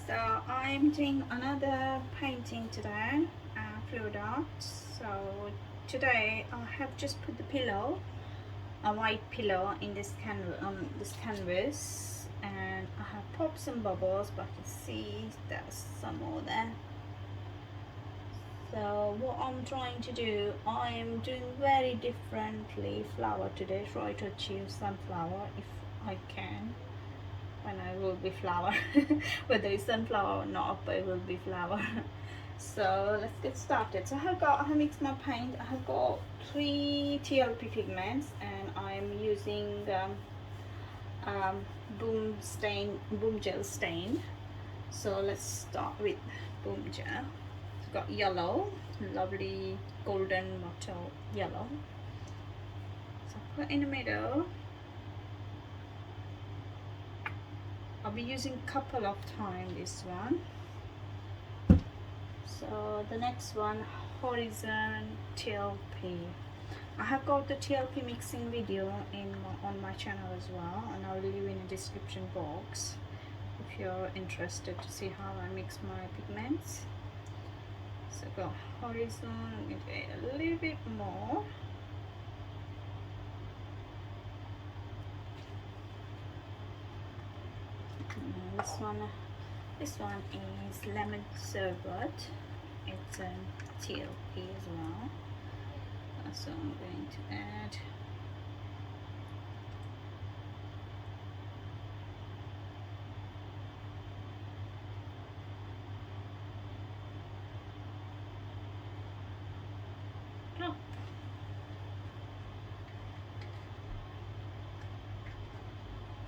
So I'm doing another painting today, fluid art. So today I have just put the pillow, a white pillow, in this canvas, and I have popped some bubbles, but you see there's some more there. So what I'm trying to do, I am doing very differently flower today. Try to achieve sunflower if I can. When I will be flower, whether it's sunflower or not, but it will be flower. So let's get started. So I have mixed my paint. I have got 3 TLP pigments, and I'm using boom gel stain. So let's start with boom gel. It's got yellow, lovely golden wattle yellow. So put in the middle. I'll be using a couple of times this one. So the next one, Horizon TLP. I have got the TLP mixing video on my channel as well, and I'll leave in the description box if you're interested to see how I mix my pigments. So go Horizon, a little bit more. This one is Lemon Sorbet. It's a TLP as well. So I'm going to add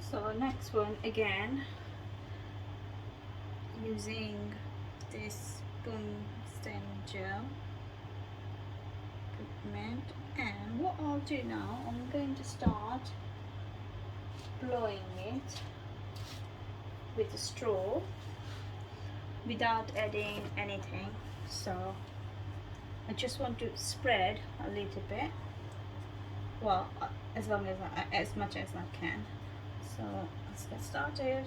So next one, again using this boom stain gel pigment, and what I'll do now, I'm going to start blowing it with a straw without adding anything. So I just want to spread a little bit, well, as much as I can. So let's get started.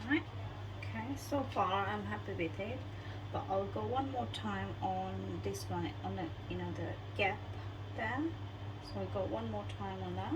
Alright, okay, so far I'm happy with it, but I'll go one more time on this one, on the, the gap there. So I'll go one more time on that.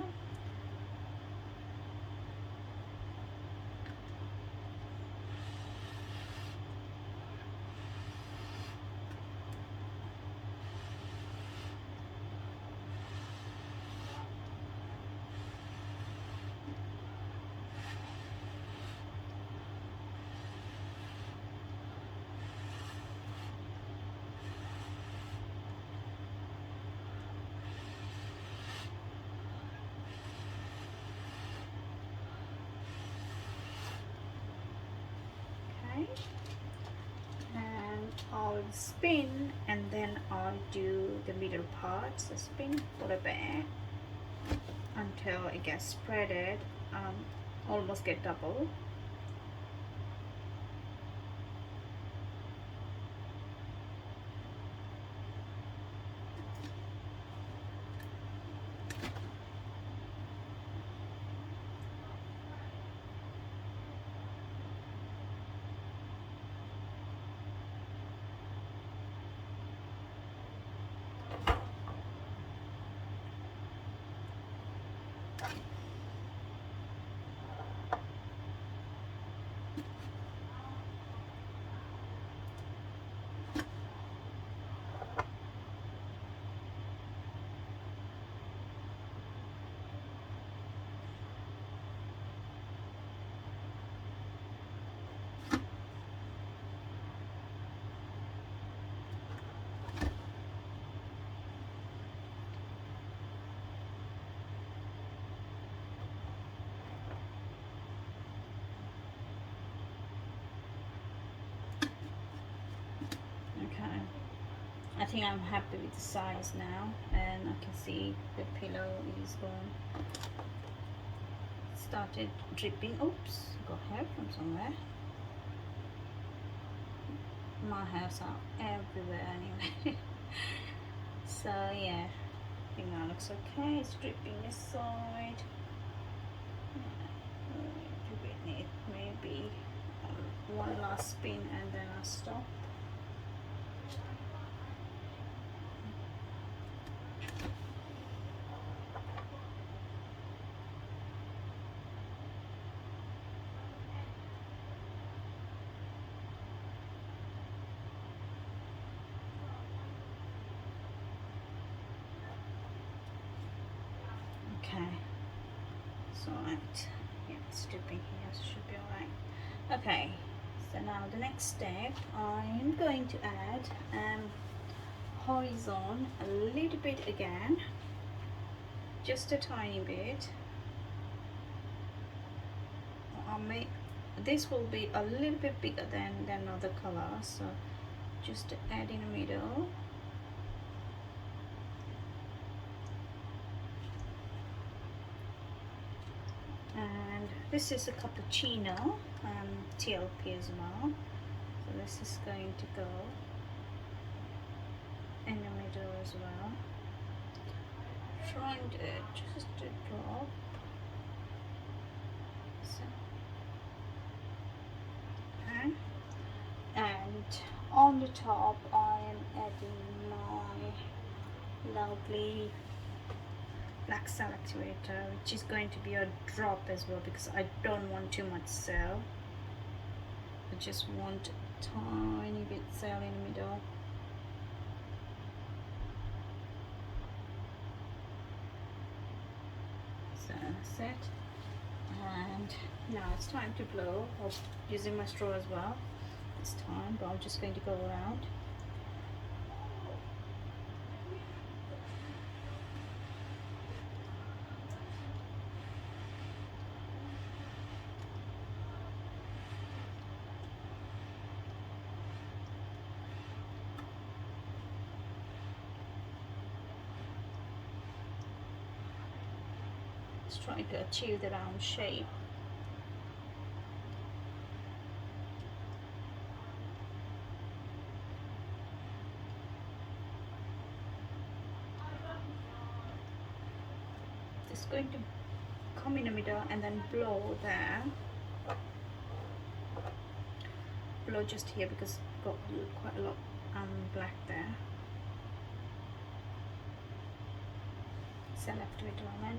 And I'll spin, and then I'll do the middle part. So spin for a bit until it gets spreaded, almost get double. I think I'm happy with the size now, and I can see the pillow is gone. Started dripping. Oops, got hair from somewhere. My hairs are everywhere anyway. So yeah, I think that looks okay. It's dripping this side. We need maybe one last spin and then I'll stop. Okay, so right, yeah, it's dripping here, so should be alright. Okay, so now the next step, I'm going to add Horizon a little bit again, just a tiny bit. This will be a little bit bigger than other color, so just add in the middle. And this is a cappuccino, TLP as well, so this is going to go in the middle as well, trying to just to drop. So, okay. And on the top I am adding my lovely black cell activator, which is going to be a drop as well because I don't want too much cell. I just want a tiny bit cell in the middle. So that's it. And now it's time to blow. I'm using my straw as well this time, but I'm just going to go around. Just trying to achieve the round shape. Just going to come in the middle and then blow there. Blow just here because I've got quite a lot black there. Select it lemon.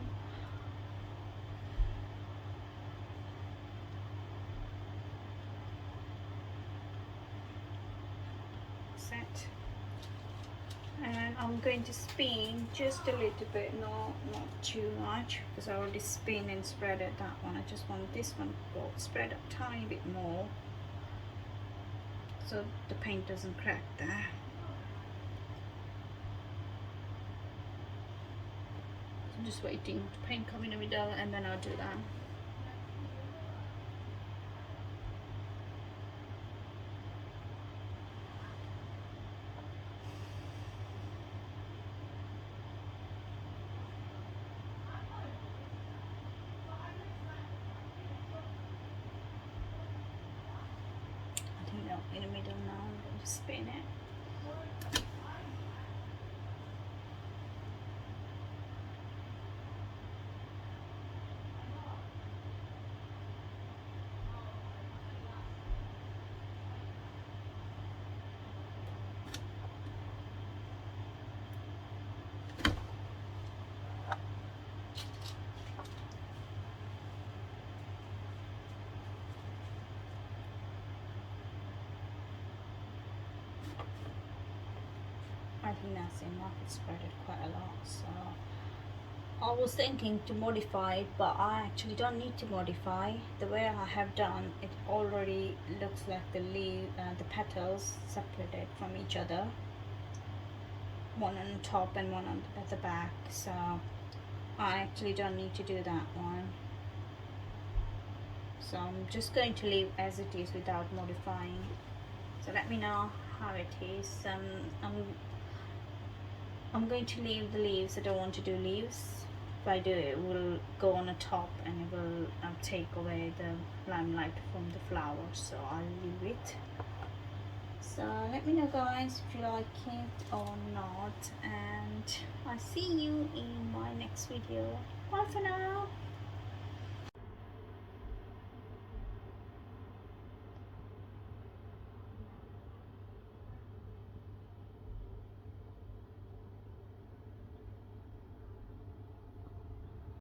Set. And I'm going to spin just a little bit, not too much, because I already spin and spread it that one. I just want this one to go spread a tiny bit more so the paint doesn't crack there. I'm just waiting to paint come in the middle and then I'll do that. In the middle now, I'm going to spin it. I think that's enough. It's spread it quite a lot, so I was thinking to modify it, but I actually don't need to modify. The way I have done it already looks like the the petals separated from each other, one on the top and one on at the back, so I actually don't need to do that one. So I'm just going to leave as it is without modifying. So let me know how it is. I'm going to leave the leaves. I don't want to do leaves. If I do, it will go on the top and it will take away the limelight from the flowers, so I'll leave it. So let me know guys if you like it or not, and I'll see you in my next video. Bye for now.